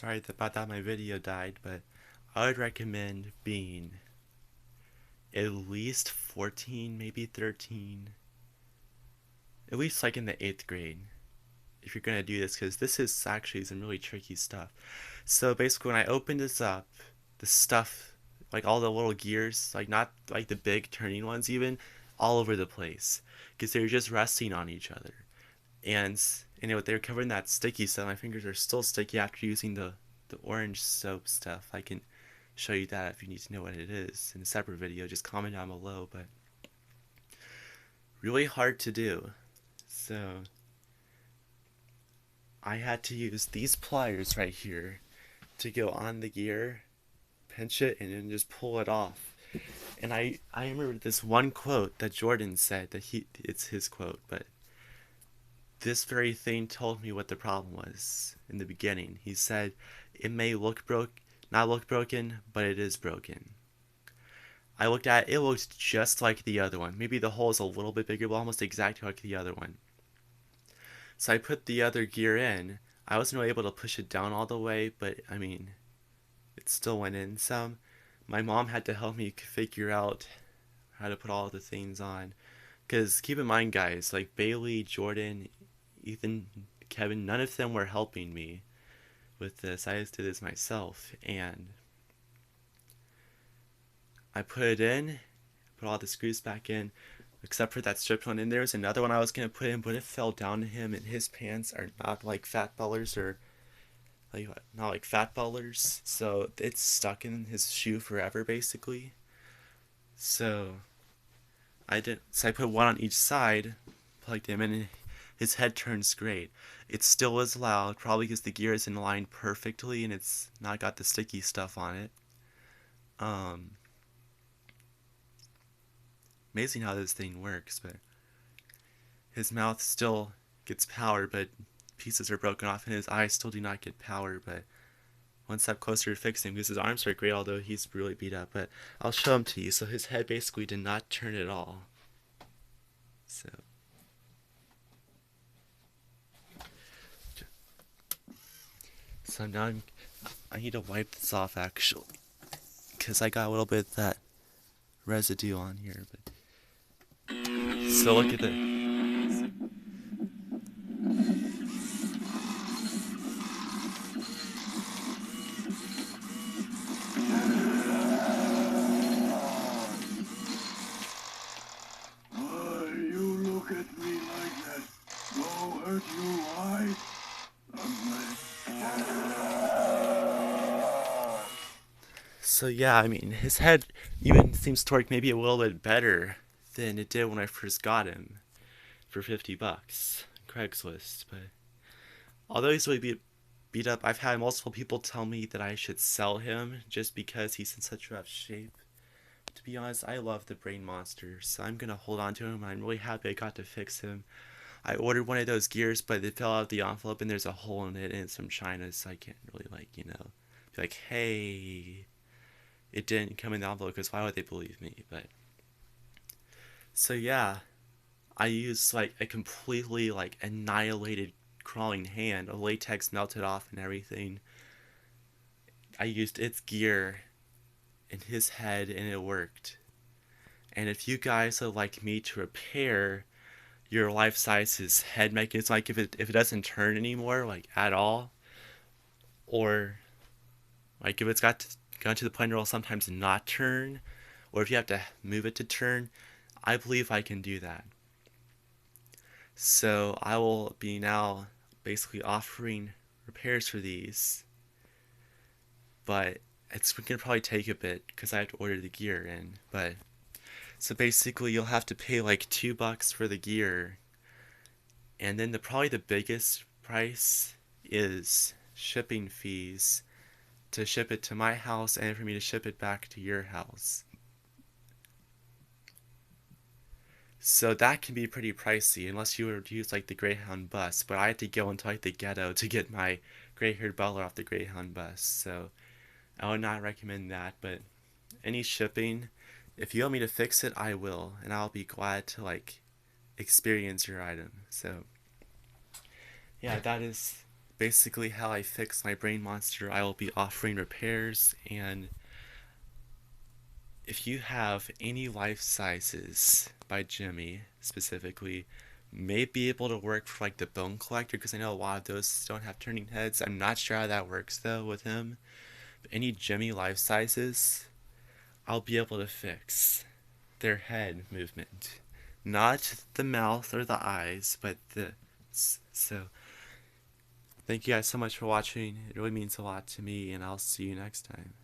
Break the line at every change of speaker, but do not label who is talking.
Sorry about that, my video died, but I would recommend being at least 14, maybe 13, at least like in the 8th grade if you're gonna do this, because this is actually some really tricky stuff. So basically, when I opened this up, the stuff, like all the little gears, like not like the big turning ones, even all over the place, because they were just resting on each other. And they were covered in that sticky stuff. My fingers are still sticky after using the orange soap stuff. I can show you that if you need to know what it is in a separate video. Just comment down below. But really hard to do. So I had to use these pliers right here to go on the gear, pinch it, and then just pull it off. And I remember this one quote that Jordan said that it's his quote, but this very thing told me what the problem was in the beginning. He said, "It may not look broken, but it is broken." I looked at it, it looked just like the other one. Maybe the hole is a little bit bigger, but almost exactly like the other one. So I put the other gear in. I wasn't really able to push it down all the way, but I mean, it still went in some. My mom had to help me figure out how to put all the things on. Because keep in mind, guys, like Bailey, Jordan, Ethan, Kevin, none of them were helping me with this. I just did this myself. And I put it in, put all the screws back in, except for that strip one. And there was another one I was going to put in, but it fell down to him, and his pants are not like fat ballers or like not like fat ballers. So it's stuck in his shoe forever, basically. So I put one on each side, plugged him in, and his head turns great. It still is loud, probably because the gear is in line perfectly and it's not got the sticky stuff on it. Um, Amazing how this thing works, but his mouth still gets power, but pieces are broken off, and his eyes still do not get power. But one step closer to fixing him because his arms are great, although he's really beat up. But I'll show him to you. So his head basically did not turn at all. So now I need to wipe this off actually, because I got a little bit of that residue on here. But so look at the.
Why you look at me like that? No hurt you, why?
So yeah, I mean his head even seems to work maybe a little bit better than it did when I first got him for $50 on Craigslist. But although he's really beat up, I've had multiple people tell me that I should sell him just because he's in such rough shape. To be honest, I love the Brain Monster, so I'm gonna hold on to him. I'm really happy I got to fix him. I ordered one of those gears, but it fell out of the envelope and there's a hole in it and it's from China, so I can't really be like, hey, it didn't come in the envelope, because why would they believe me? But so yeah, I used like a completely like annihilated crawling hand, a latex melted off and everything. I used its gear in his head and it worked. And if you guys would like me to repair your life size's head mechanism, like if it doesn't turn anymore, like at all, or like if it's gone to the point where it'll sometimes not turn, or if you have to move it to turn, I believe I can do that. So I will be now basically offering repairs for these, but it's gonna probably take a bit because I have to order the gear in. But so basically, you'll have to pay like $2 for the gear, and then probably the biggest price is shipping fees to ship it to my house and for me to ship it back to your house. So that can be pretty pricey unless you were to use like the Greyhound bus. But I had to go into like the ghetto to get my gray-haired butler off the Greyhound bus. So I would not recommend that. But any shipping, if you want me to fix it, I will, and I'll be glad to like experience your item. So yeah, that is basically how I fix my brain monster. I will be offering repairs, and if you have any life sizes by Jimmy specifically, may be able to work for like the bone collector, because I know a lot of those don't have turning heads. I'm not sure how that works though with him. But any Jimmy life sizes, I'll be able to fix their head movement. Not the mouth or the eyes, but the. So, thank you guys so much for watching. It really means a lot to me, and I'll see you next time.